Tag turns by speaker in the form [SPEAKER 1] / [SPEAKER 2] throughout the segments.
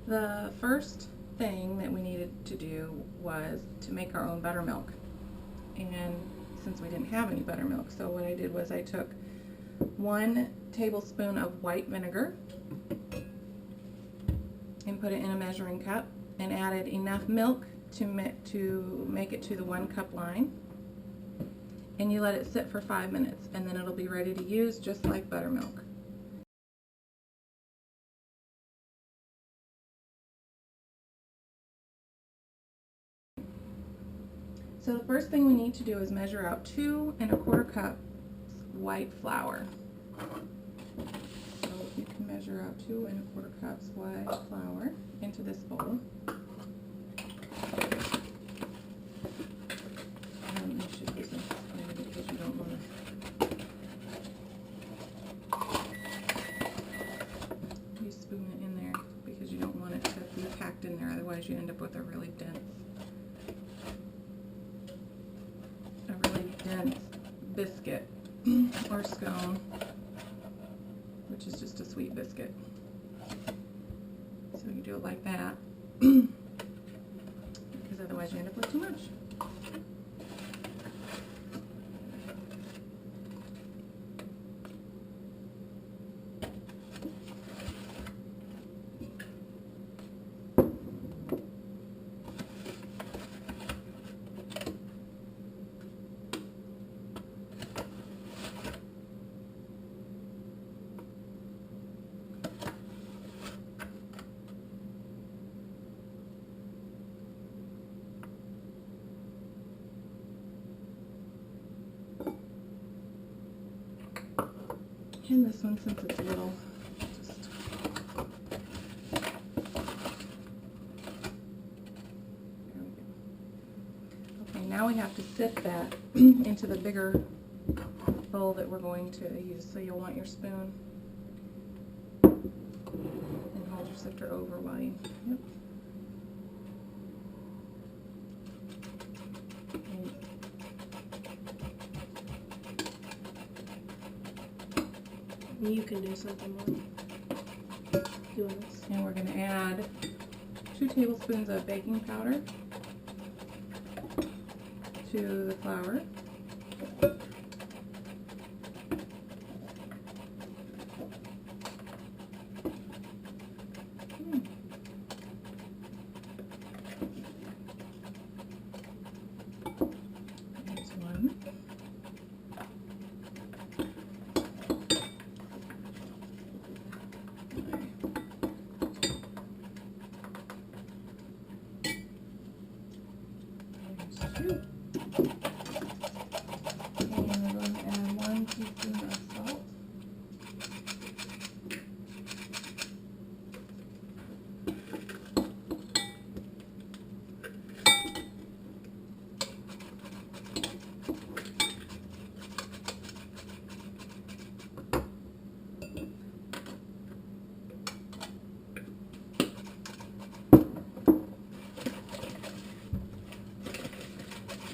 [SPEAKER 1] The first thing that we needed to do was to make our own buttermilk. And since we didn't have any buttermilk, so what I did was I took 1 tablespoon of white vinegar and put it in a measuring cup and added enough milk to make it to the 1 cup line. And you let it sit for 5 minutes, and then it'll be ready to use just like buttermilk. So the first thing we need to do is measure out 2 1/4 cups white flour. So you can measure out 2 1/4 cups white flour into this bowl. You should use a spoon because you don't want to. You spoon it in there because you don't want it to be packed in there. Otherwise, you end up with a really dense biscuit or scone, which is just a sweet biscuit. So you do it like that because otherwise you end up with too much. And this one, since it's little, just there we go. Okay, now we have to sift that into the bigger bowl that we're going to use. So you'll want your spoon and hold your sifter over while you. Yep.
[SPEAKER 2] You can do something more. Doing this.
[SPEAKER 1] And we're going to add 2 tablespoons of baking powder to the flour. There's 1. And we're going to add 1 teaspoon of salt.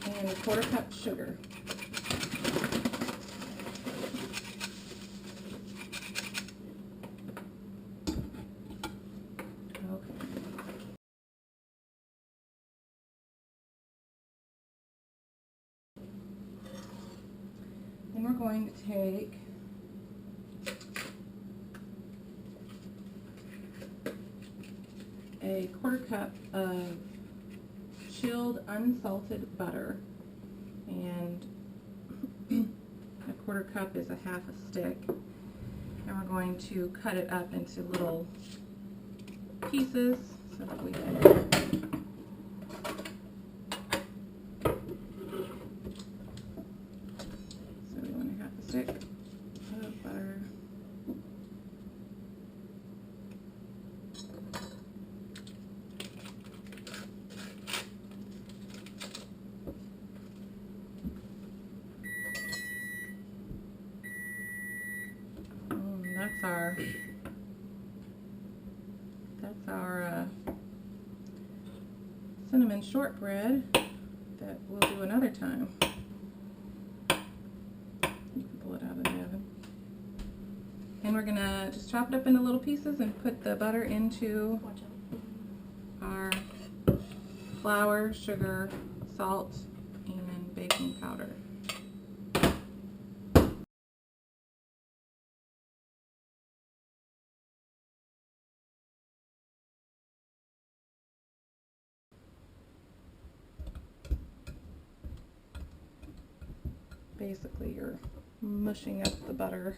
[SPEAKER 1] And 1/4 cup sugar. Okay. Then we're going to take a 1/4 cup of chilled unsalted butter, and a 1/4 cup is a 1/2 stick, and we're going to cut it up into little pieces so that we can so we want a 1/2 stick of butter. That's our cinnamon shortbread that we'll do another time. You can pull it out of the oven. And we're gonna just chop it up into little pieces and put the butter into
[SPEAKER 2] Watch out.
[SPEAKER 1] our flour, sugar, salt, and baking powder. Basically, you're mushing up the butter.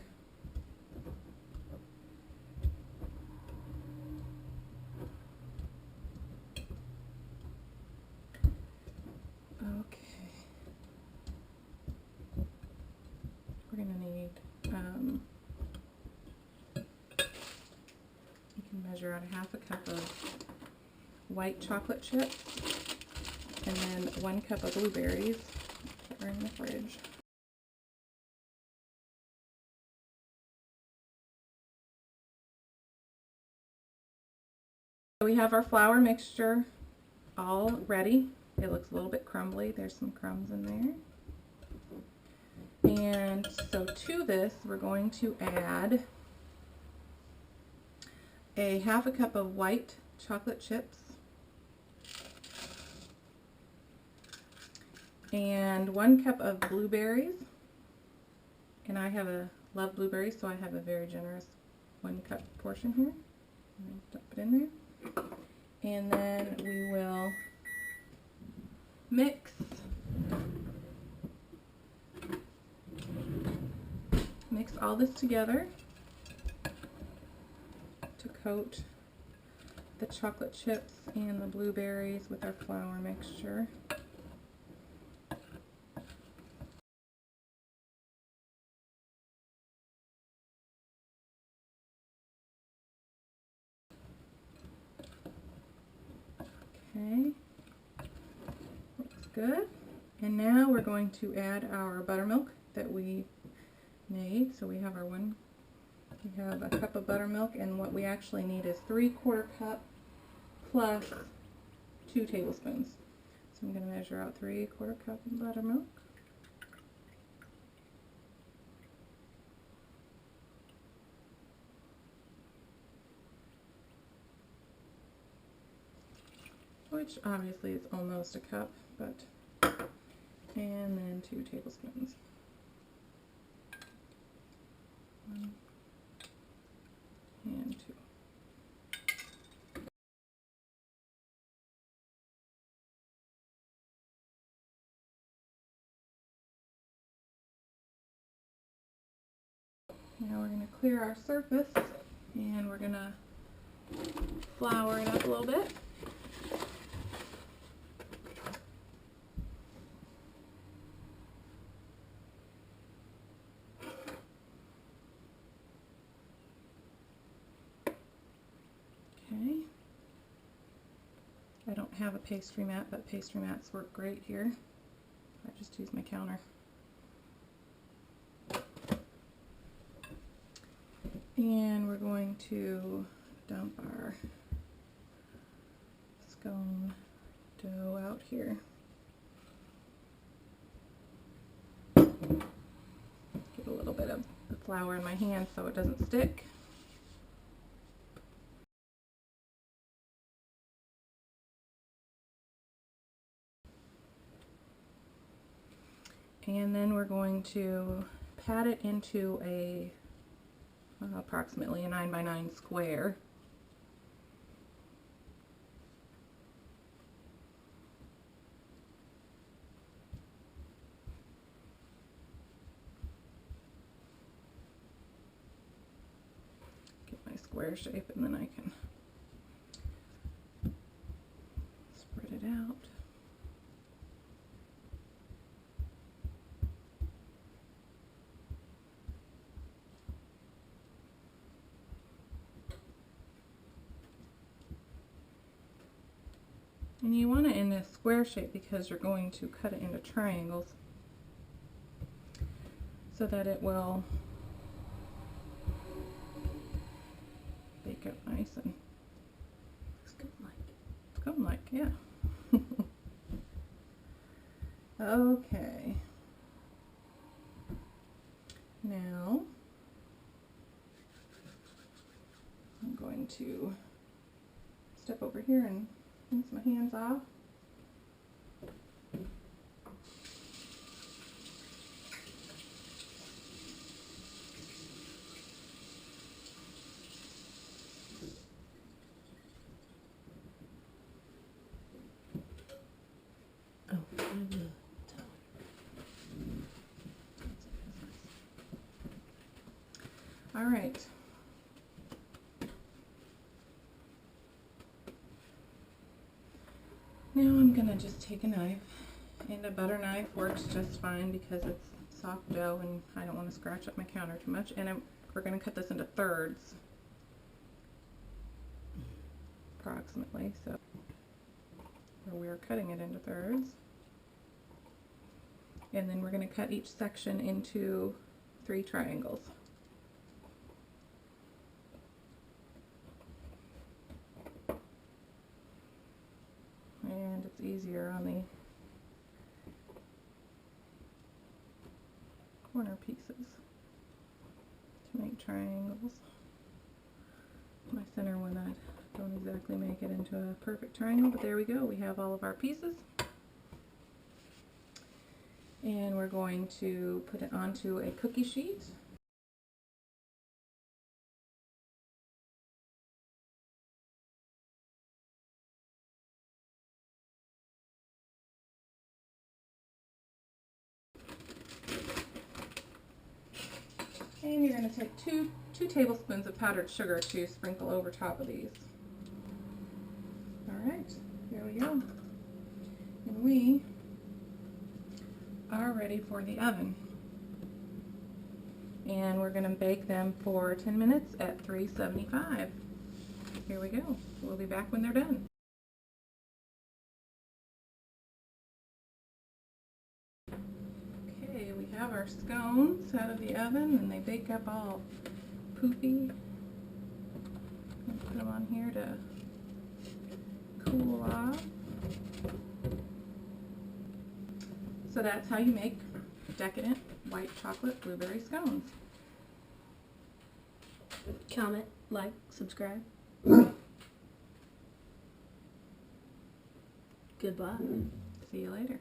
[SPEAKER 1] Okay. We're going to need, you can measure out a half a cup of white chocolate chips and then 1 cup of blueberries that are in the fridge. So we have our flour mixture all ready. It looks a little bit crumbly. There's some crumbs in there. And so to this, we're going to add a half a cup of white chocolate chips and 1 cup of blueberries. And I love blueberries, so I have a very generous 1 cup portion here. I'll dump it in there. And then we will mix all this together to coat the chocolate chips and the blueberries with our flour mixture. Okay, looks good. And now we're going to add our buttermilk that we made. So we have a cup of buttermilk, and what we actually need is 3/4 cup plus 2 tablespoons. So I'm going to measure out 3/4 cup of buttermilk. Which obviously is almost a cup, but, and then 2 tablespoons. 1 and 2. Now we're going to clear our surface and we're going to flour it up a little bit. Okay. I don't have a pastry mat, but pastry mats work great here. I just use my counter. And we're going to dump our scone dough out here. Get a little bit of the flour in my hand so it doesn't stick. And then we're going to pat it into a approximately a 9 by 9 square. Get my square shape and then I can spread it out. And you want it in a square shape because you're going to cut it into triangles so that it will bake up nice and scone-like, yeah. Okay. Now I'm going to step over here and Rinse my hands off.
[SPEAKER 2] Oh, I have the towel.
[SPEAKER 1] All right. Now I'm gonna just take a knife, and a butter knife works just fine because it's soft dough and I don't want to scratch up my counter too much. And we're gonna cut this into thirds, approximately. So we're cutting it into thirds, and then we're gonna cut each section into 3 triangles. And it's easier on the corner pieces to make triangles. My center one, I don't exactly make it into a perfect triangle, but there we go. We have all of our pieces. And we're going to put it onto a cookie sheet. And you're going to take two tablespoons of powdered sugar to sprinkle over top of these. Alright, here we go. And we are ready for the oven. And we're going to bake them for 10 minutes at 375. Here we go. We'll be back when they're done. Okay, we have our scones out of the oven and they bake up all poofy. I'll put them on here to cool off. So that's how you make decadent white chocolate blueberry scones.
[SPEAKER 2] Comment, like, subscribe. Goodbye.
[SPEAKER 1] See you later.